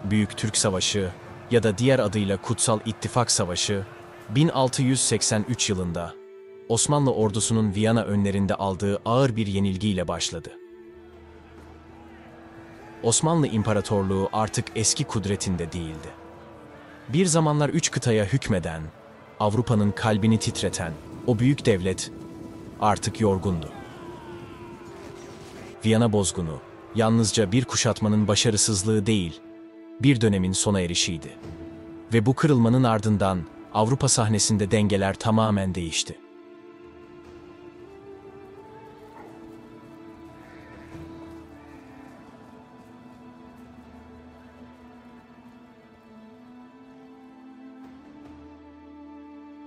Büyük Türk Savaşı ya da diğer adıyla Kutsal İttifak Savaşı, 1683 yılında Osmanlı ordusunun Viyana önlerinde aldığı ağır bir yenilgiyle başladı. Osmanlı İmparatorluğu artık eski kudretinde değildi. Bir zamanlar 3 kıtaya hükmeden, Avrupa'nın kalbini titreten o büyük devlet artık yorgundu. Viyana bozgunu yalnızca bir kuşatmanın başarısızlığı değil, bir dönemin sona erişiydi. Ve bu kırılmanın ardından Avrupa sahnesinde dengeler tamamen değişti.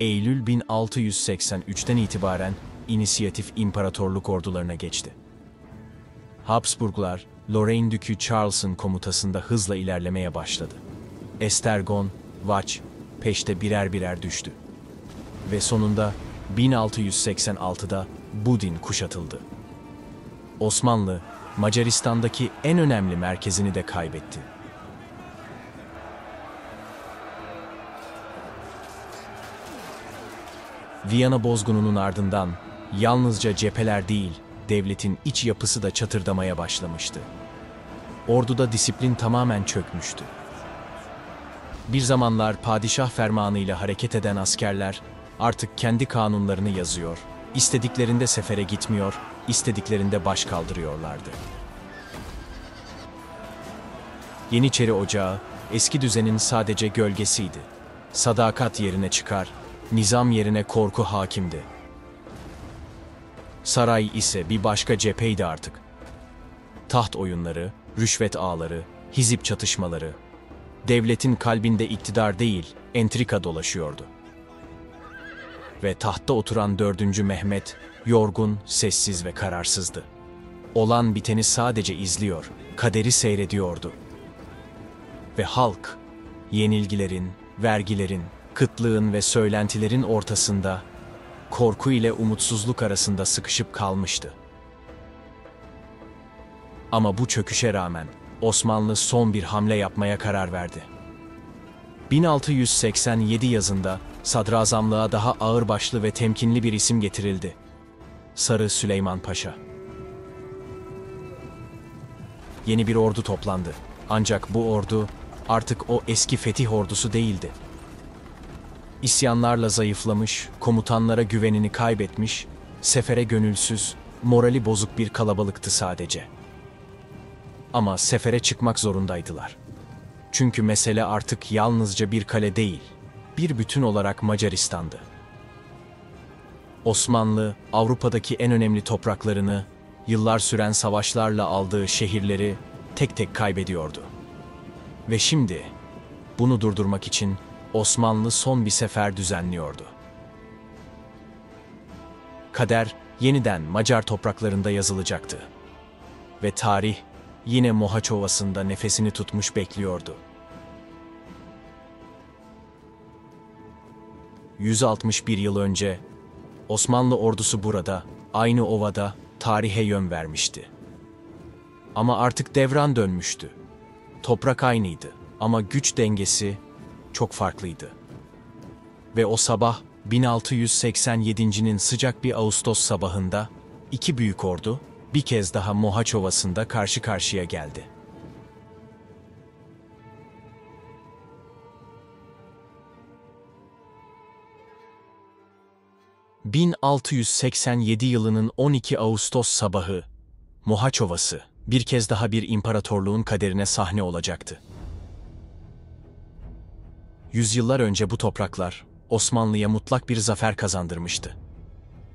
Eylül 1683'ten itibaren inisiyatif imparatorluk ordularına geçti. Habsburglar, Lorraine Dükü Charles'ın komutasında hızla ilerlemeye başladı. Estergon, Vaç, peşte birer birer düştü. Ve sonunda 1686'da Budin kuşatıldı. Osmanlı, Macaristan'daki en önemli merkezini de kaybetti. Viyana bozgununun ardından yalnızca cepheler değil, devletin iç yapısı da çatırdamaya başlamıştı. Orduda disiplin tamamen çökmüştü. Bir zamanlar padişah fermanıyla hareket eden askerler artık kendi kanunlarını yazıyor, istediklerinde sefere gitmiyor, istediklerinde baş kaldırıyorlardı. Yeniçeri Ocağı eski düzenin sadece gölgesiydi. Sadakat yerine çıkar, nizam yerine korku hakimdi. Saray ise bir başka cepheydi artık. Taht oyunları, rüşvet ağları, hizip çatışmaları, devletin kalbinde iktidar değil, entrika dolaşıyordu. Ve tahtta oturan 4. Mehmet, yorgun, sessiz ve kararsızdı. Olan biteni sadece izliyor, kaderi seyrediyordu. Ve halk, yenilgilerin, vergilerin, kıtlığın ve söylentilerin ortasında, korku ile umutsuzluk arasında sıkışıp kalmıştı. Ama bu çöküşe rağmen Osmanlı son bir hamle yapmaya karar verdi. 1687 yazında sadrazamlığa daha ağırbaşlı ve temkinli bir isim getirildi. Sarı Süleyman Paşa. Yeni bir ordu toplandı. Ancak bu ordu artık o eski fetih ordusu değildi. İsyanlarla zayıflamış, komutanlara güvenini kaybetmiş, sefere gönülsüz, morali bozuk bir kalabalıktı sadece. Ama sefere çıkmak zorundaydılar. Çünkü mesele artık yalnızca bir kale değil, bir bütün olarak Macaristan'dı. Osmanlı, Avrupa'daki en önemli topraklarını, yıllar süren savaşlarla aldığı şehirleri tek tek kaybediyordu. Ve şimdi, bunu durdurmak için Osmanlı son bir sefer düzenliyordu. Kader yeniden Macar topraklarında yazılacaktı. Ve tarih yine Mohaç Ovası'nda nefesini tutmuş bekliyordu. 161 yıl önce Osmanlı ordusu burada, aynı ovada tarihe yön vermişti. Ama artık devran dönmüştü. Toprak aynıydı ama güç dengesi çok farklıydı. Ve o sabah 1687'nin sıcak bir Ağustos sabahında iki büyük ordu bir kez daha Mohaç Ovası'nda karşı karşıya geldi. ...1687 yılının 12 Ağustos sabahı, Mohaç Ovası bir kez daha bir imparatorluğun kaderine sahne olacaktı. Yüzyıllar önce bu topraklar Osmanlı'ya mutlak bir zafer kazandırmıştı.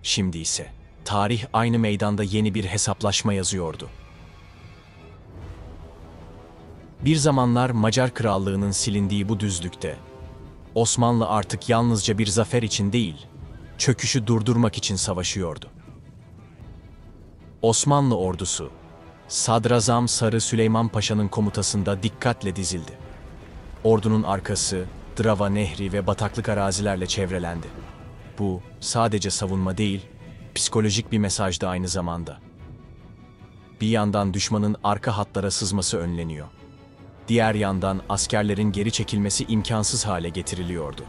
Şimdi ise tarih aynı meydanda yeni bir hesaplaşma yazıyordu. Bir zamanlar Macar Krallığı'nın silindiği bu düzlükte, Osmanlı artık yalnızca bir zafer için değil, çöküşü durdurmak için savaşıyordu. Osmanlı ordusu, Sadrazam Sarı Süleyman Paşa'nın komutasında dikkatle dizildi. Ordunun arkası, Drava Nehri ve bataklık arazilerle çevrelendi. Bu sadece savunma değil, psikolojik bir mesajdı aynı zamanda. Bir yandan düşmanın arka hatlara sızması önleniyor. Diğer yandan askerlerin geri çekilmesi imkansız hale getiriliyordu.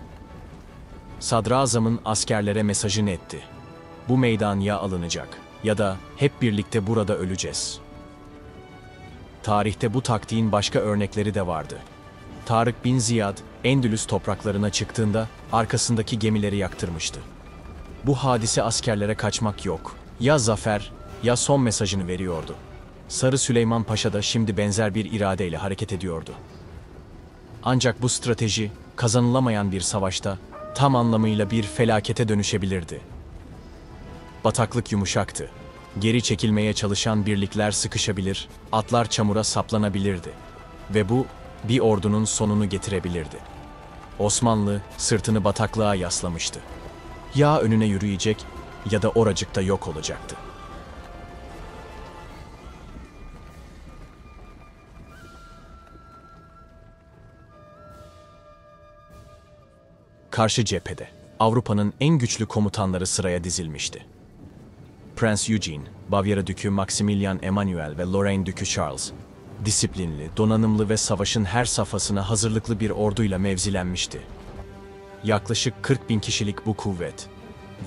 Sadrazamın askerlere mesajı netti: bu meydan ya alınacak ya da hep birlikte burada öleceğiz. Tarihte bu taktiğin başka örnekleri de vardı. Tarık bin Ziyad, Endülüs topraklarına çıktığında arkasındaki gemileri yaktırmıştı. Bu hadise askerlere kaçmak yok, ya zafer ya son mesajını veriyordu. Sarı Süleyman Paşa da şimdi benzer bir iradeyle hareket ediyordu. Ancak bu strateji kazanılamayan bir savaşta tam anlamıyla bir felakete dönüşebilirdi. Bataklık yumuşaktı. Geri çekilmeye çalışan birlikler sıkışabilir, atlar çamura saplanabilirdi. Ve bu bir ordunun sonunu getirebilirdi. Osmanlı sırtını bataklığa yaslamıştı. Ya önüne yürüyecek ya da oracıkta yok olacaktı. Karşı cephede Avrupa'nın en güçlü komutanları sıraya dizilmişti. Prens Eugene, Bavyera Dükü Maximilian Emmanuel ve Lorraine Dükü Charles, disiplinli, donanımlı ve savaşın her safhasına hazırlıklı bir orduyla mevzilenmişti. Yaklaşık 40.000 kişilik bu kuvvet,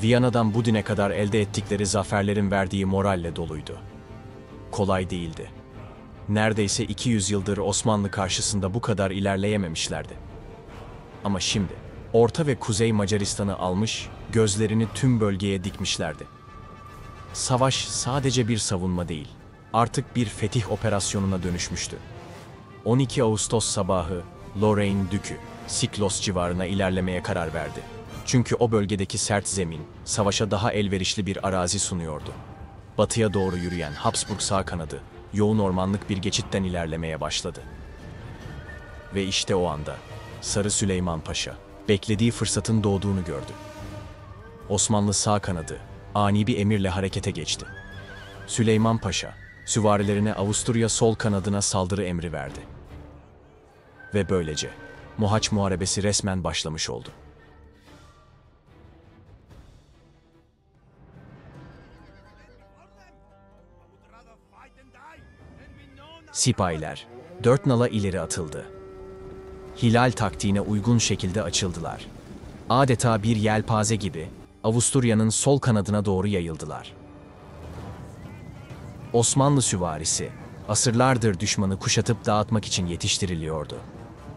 Viyana'dan Budin'e kadar elde ettikleri zaferlerin verdiği moralle doluydu. Kolay değildi. Neredeyse 200 yıldır Osmanlı karşısında bu kadar ilerleyememişlerdi. Ama şimdi Orta ve Kuzey Macaristan'ı almış, gözlerini tüm bölgeye dikmişlerdi. Savaş sadece bir savunma değil, artık bir fetih operasyonuna dönüşmüştü. 12 Ağustos sabahı Lorraine Dükü, Siklos civarına ilerlemeye karar verdi. Çünkü o bölgedeki sert zemin, savaşa daha elverişli bir arazi sunuyordu. Batıya doğru yürüyen Habsburg sağ kanadı, yoğun ormanlık bir geçitten ilerlemeye başladı. Ve işte o anda Sarı Süleyman Paşa, beklediği fırsatın doğduğunu gördü. Osmanlı sağ kanadı ani bir emirle harekete geçti. Süleyman Paşa, süvarilerine Avusturya sol kanadına saldırı emri verdi. Ve böylece Mohaç Muharebesi resmen başlamış oldu. Sipahiler dört nala ileri atıldı. Hilal taktiğine uygun şekilde açıldılar. Adeta bir yelpaze gibi Avusturya'nın sol kanadına doğru yayıldılar. Osmanlı süvarisi, asırlardır düşmanı kuşatıp dağıtmak için yetiştiriliyordu.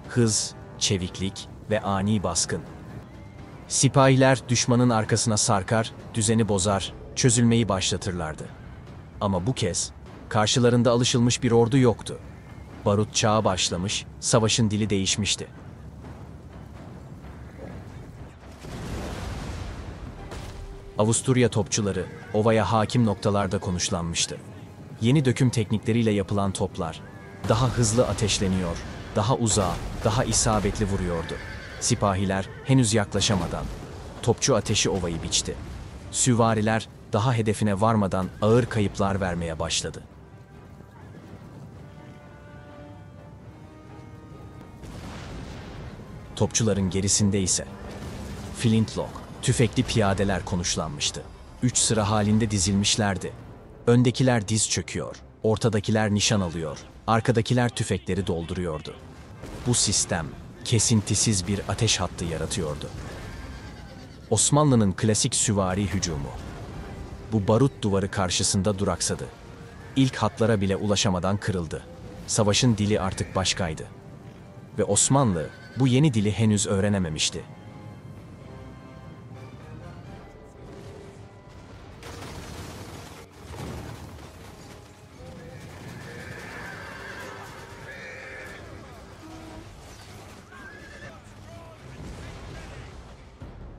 Hız, çeviklik ve ani baskın. Sipahiler düşmanın arkasına sarkar, düzeni bozar, çözülmeyi başlatırlardı. Ama bu kez karşılarında alışılmış bir ordu yoktu. Barut çağı başlamış, savaşın dili değişmişti. Avusturya topçuları ovaya hakim noktalarda konuşlanmıştı. Yeni döküm teknikleriyle yapılan toplar daha hızlı ateşleniyor, daha uzağa, daha isabetli vuruyordu. Sipahiler henüz yaklaşamadan topçu ateşi ovayı biçti. Süvariler daha hedefine varmadan ağır kayıplar vermeye başladı. Topçuların gerisinde ise flintlock, tüfekli piyadeler konuşlanmıştı. 3 sıra halinde dizilmişlerdi. Öndekiler diz çöküyor, ortadakiler nişan alıyor, arkadakiler tüfekleri dolduruyordu. Bu sistem kesintisiz bir ateş hattı yaratıyordu. Osmanlı'nın klasik süvari hücumu bu barut duvarı karşısında duraksadı. İlk hatlara bile ulaşamadan kırıldı. Savaşın dili artık başkaydı. Ve Osmanlı bu yeni dili henüz öğrenememişti.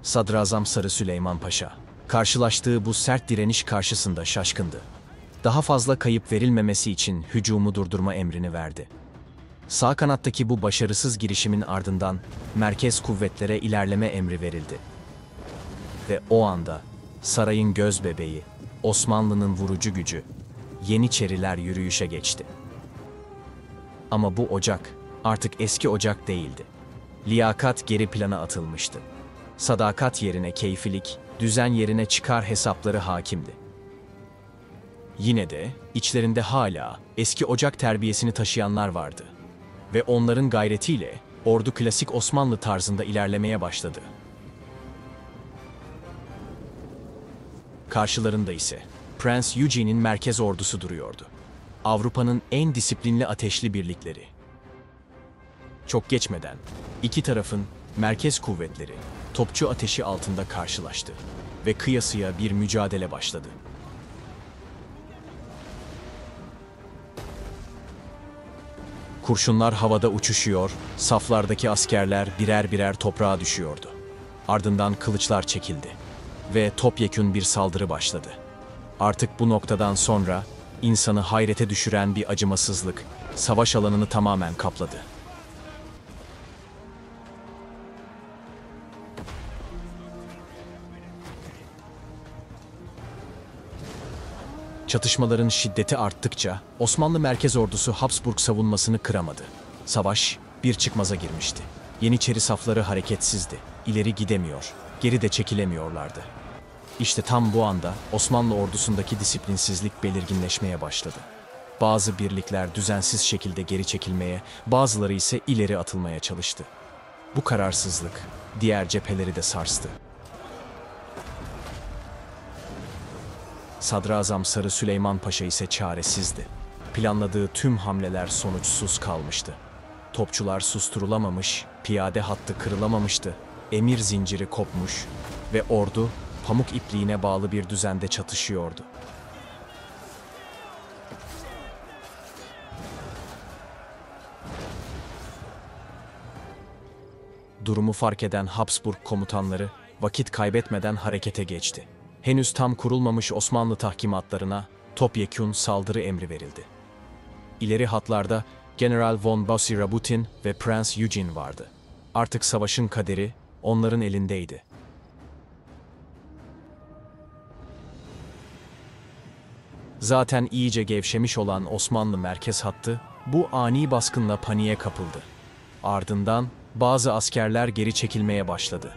Sadrazam Sarı Süleyman Paşa, karşılaştığı bu sert direniş karşısında şaşkındı. Daha fazla kayıp verilmemesi için hücumu durdurma emrini verdi. Sağ kanattaki bu başarısız girişimin ardından merkez kuvvetlere ilerleme emri verildi. Ve o anda sarayın gözbebeği, Osmanlı'nın vurucu gücü, Yeniçeriler yürüyüşe geçti. Ama bu ocak artık eski ocak değildi. Liyakat geri plana atılmıştı. Sadakat yerine keyfilik, düzen yerine çıkar hesapları hakimdi. Yine de içlerinde hala eski ocak terbiyesini taşıyanlar vardı. ve onların gayretiyle ordu klasik Osmanlı tarzında ilerlemeye başladı. Karşılarında ise Prens Eugene'in merkez ordusu duruyordu. Avrupa'nın en disiplinli ateşli birlikleri. Çok geçmeden iki tarafın merkez kuvvetleri topçu ateşi altında karşılaştı ve kıyasıya bir mücadele başladı. Kurşunlar havada uçuşuyor, saflardaki askerler birer birer toprağa düşüyordu. Ardından kılıçlar çekildi ve topyekün bir saldırı başladı. Artık bu noktadan sonra insanı hayrete düşüren bir acımasızlık savaş alanını tamamen kapladı. Çatışmaların şiddeti arttıkça Osmanlı merkez ordusu Habsburg savunmasını kıramadı. Savaş bir çıkmaza girmişti. Yeniçeri safları hareketsizdi. İleri gidemiyor, geri de çekilemiyorlardı. İşte tam bu anda Osmanlı ordusundaki disiplinsizlik belirginleşmeye başladı. Bazı birlikler düzensiz şekilde geri çekilmeye, bazıları ise ileri atılmaya çalıştı. Bu kararsızlık diğer cepheleri de sarstı. Sadrazam Sarı Süleyman Paşa ise çaresizdi. Planladığı tüm hamleler sonuçsuz kalmıştı. Topçular susturulamamış, piyade hattı kırılamamıştı, emir zinciri kopmuş ve ordu pamuk ipliğine bağlı bir düzende çatışıyordu. Durumu fark eden Habsburg komutanları vakit kaybetmeden harekete geçti. Henüz tam kurulmamış Osmanlı tahkimatlarına topyekün saldırı emri verildi. İleri hatlarda General von Bossy-Rabutin ve Prens Eugene vardı. Artık savaşın kaderi onların elindeydi. Zaten iyice gevşemiş olan Osmanlı merkez hattı bu ani baskınla paniğe kapıldı. Ardından bazı askerler geri çekilmeye başladı.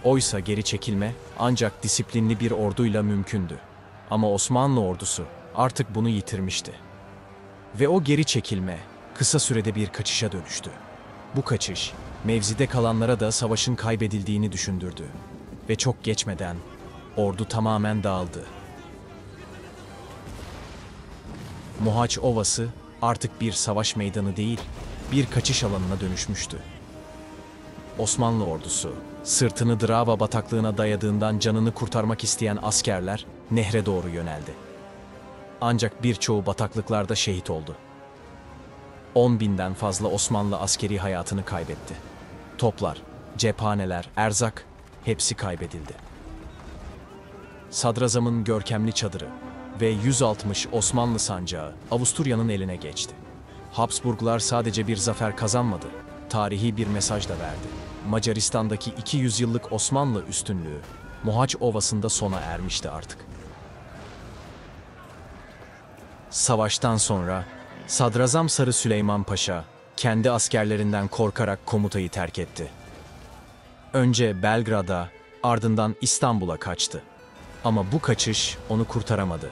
Oysa geri çekilme ancak disiplinli bir orduyla mümkündü. Ama Osmanlı ordusu artık bunu yitirmişti. Ve o geri çekilme kısa sürede bir kaçışa dönüştü. Bu kaçış mevzide kalanlara da savaşın kaybedildiğini düşündürdü. Ve çok geçmeden ordu tamamen dağıldı. Mohaç Ovası artık bir savaş meydanı değil, bir kaçış alanına dönüşmüştü. Osmanlı ordusu, sırtını Drava bataklığına dayadığından canını kurtarmak isteyen askerler nehre doğru yöneldi. Ancak birçoğu bataklıklarda şehit oldu. 10.000'den fazla Osmanlı askeri hayatını kaybetti. Toplar, cephaneler, erzak hepsi kaybedildi. Sadrazamın görkemli çadırı ve 160 Osmanlı sancağı Avusturya'nın eline geçti. Habsburglar sadece bir zafer kazanmadı, tarihi bir mesaj da verdi. Macaristan'daki 200 yıllık Osmanlı üstünlüğü Mohaç Ovası'nda sona ermişti artık. Savaştan sonra Sadrazam Sarı Süleyman Paşa kendi askerlerinden korkarak komutayı terk etti. Önce Belgrad'a, ardından İstanbul'a kaçtı. Ama bu kaçış onu kurtaramadı.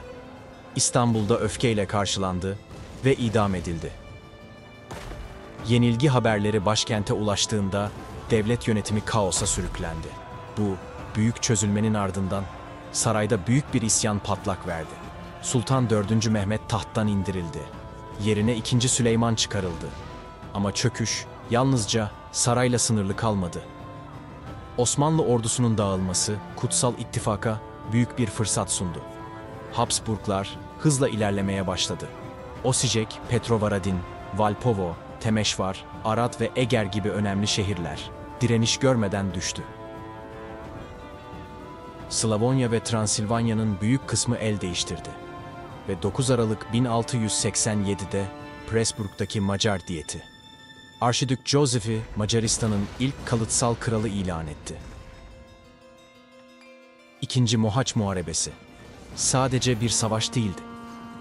İstanbul'da öfkeyle karşılandı ve idam edildi. Yenilgi haberleri başkente ulaştığında devlet yönetimi kaosa sürüklendi. Bu büyük çözülmenin ardından sarayda büyük bir isyan patlak verdi. Sultan 4. Mehmet tahttan indirildi. Yerine 2. Süleyman çıkarıldı. Ama çöküş yalnızca sarayla sınırlı kalmadı. Osmanlı ordusunun dağılması Kutsal İttifak'a büyük bir fırsat sundu. Habsburglar hızla ilerlemeye başladı. Osijek, Petrovaradin, Valpovo, Temeşvar, Arad ve Eger gibi önemli şehirler direniş görmeden düştü. Slavonya ve Transilvanya'nın büyük kısmı el değiştirdi. Ve 9 Aralık 1687'de Pressburg'daki Macar Diyeti, Arşidük Joseph'i Macaristan'ın ilk kalıtsal kralı ilan etti. İkinci Mohaç Muharebesi sadece bir savaş değildi,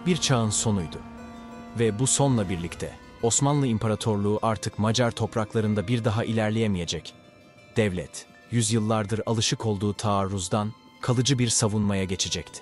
bir çağın sonuydu. Ve bu sonla birlikte Osmanlı İmparatorluğu artık Macar topraklarında bir daha ilerleyemeyecek. Devlet, yüzyıllardır alışık olduğu taarruzdan kalıcı bir savunmaya geçecekti.